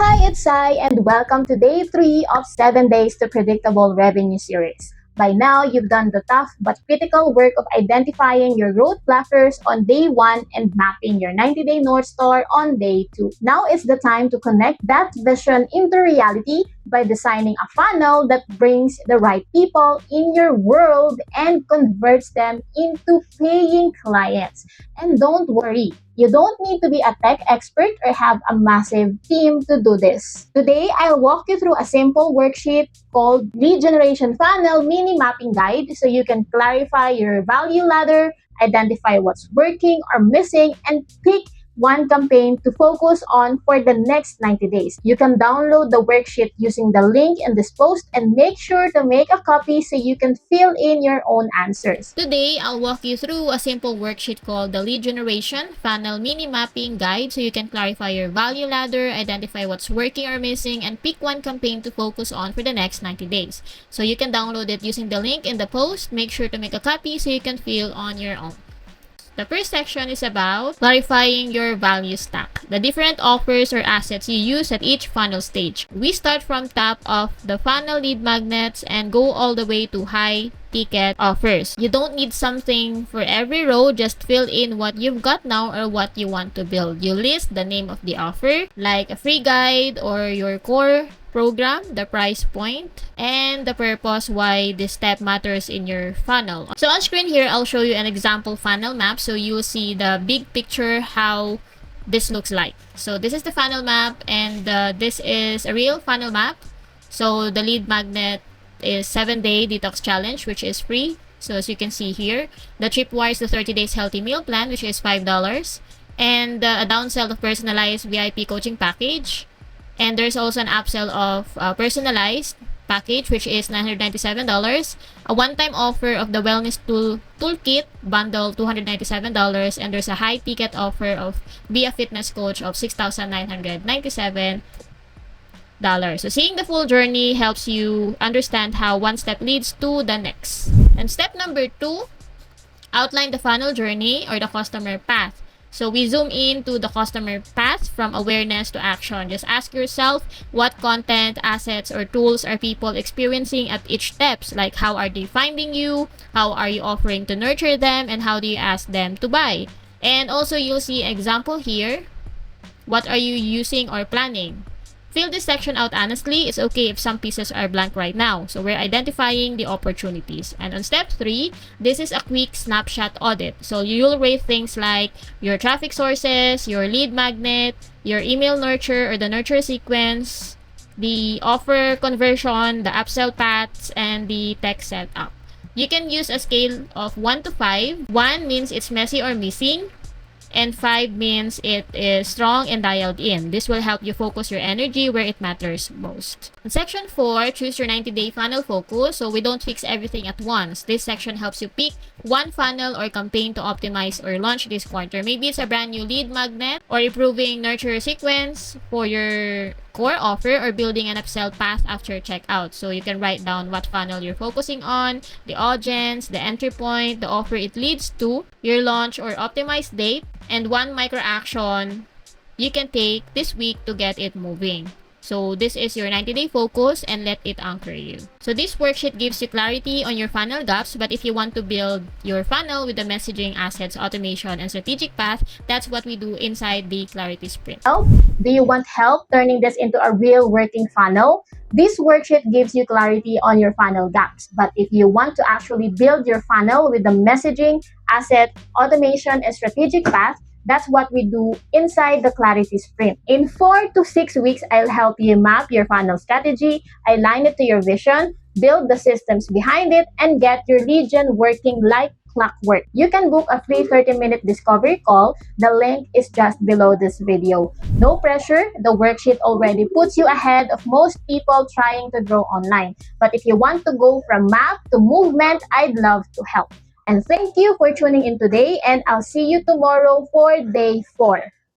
Hi, it's Sai, and welcome to day 3 of 7 Days to Predictable Revenue series. By now, you've done the tough but critical work of identifying your growth blockers on day 1 and mapping your 90-day North Star on day 2. Now it's the time to connect that vision into reality by designing a funnel that brings the right people in your world and converts them into paying clients. And don't worry, you don't need to be a tech expert or have a massive team to do this. Today, I'll walk you through a simple worksheet called Lead Generation Funnel Mini Mapping Guide so you can clarify your value ladder, identify what's working or missing, and pick one campaign to focus on for the next 90 days. You can download the worksheet using the link in this post and make sure to make a copy so you can fill in your own answers. Today, I'll walk you through a simple worksheet called the Lead Generation Funnel Mini Mapping Guide so you can clarify your value ladder, identify what's working or missing, and pick one campaign to focus on for the next 90 days. So you can download it using the link in the post. Make sure to make a copy so you can fill on your own. The first section is about clarifying your value stack, the different offers or assets you use at each funnel stage. We start from top of the funnel lead magnets and go all the way to high ticket offers. You don't need something for every row, just fill in what you've got now or what you want to build. You list the name of the offer, like a free guide or your core program, the price point, and the purpose why this step matters in your funnel. So on screen here, I'll show you an example funnel map so you'll see the big picture how this looks like. So this is the funnel map, and this is a real funnel map. So the lead magnet is 7-day detox challenge, which is free. So as you can see here, the tripwire is the 30 days healthy meal plan, which is $5, and a downsell of personalized VIP coaching package. And there's also an upsell of personalized package, which is $997. A one-time offer of the wellness toolkit bundle, $297. And there's a high ticket offer of Be a Fitness Coach of $6,997. So seeing the full journey helps you understand how one step leads to the next. And step number 2, outline the funnel journey or the customer path. So we zoom in to the customer path from awareness to action. Just ask yourself what content, assets, or tools are people experiencing at each steps. Like how are they finding you? How are you offering to nurture them? And how do you ask them to buy? And also you'll see example here. What are you using or planning? Fill this section out honestly. It's okay if some pieces are blank right now. So we're identifying the opportunities. And on step 3, this is a quick snapshot audit. So you'll rate things like your traffic sources, your lead magnet, your email nurture or the nurture sequence, the offer conversion, the upsell paths, and the tech setup. You can use a scale of 1 to 5. 1 means it's messy or missing, and 5 means it is strong and dialed in. This will help you focus your energy where it matters most. In section 4, choose your 90-day funnel focus. So we don't fix everything at once. This section helps you pick one funnel or campaign to optimize or launch this quarter. Maybe it's a brand new lead magnet or improving nurture sequence for your core offer or building an upsell path after checkout. So you can write down what funnel you're focusing on, the audience, the entry point, the offer it leads to, your launch or optimized date, and one micro action you can take this week to get it moving. So this is your 90-day focus and let it anchor you. So this worksheet gives you clarity on your funnel gaps, but if you want to build your funnel with the messaging, assets, automation, and strategic path, that's what we do inside the Clarity Sprint. Do you want help turning this into a real working funnel? This worksheet gives you clarity on your funnel gaps. But if you want to actually build your funnel with the messaging, asset, automation, and strategic path, that's what we do inside the Clarity Sprint. In 4 to 6 weeks, I'll help you map your funnel strategy, align it to your vision, build the systems behind it, and get your lead gen working like clockwork. You can book a free 30-minute discovery call. The link is just below this video. No pressure. The worksheet already puts you ahead of most people trying to grow online. But if you want to go from map to movement, I'd love to help. And thank you for tuning in today, and I'll see you tomorrow for day 4.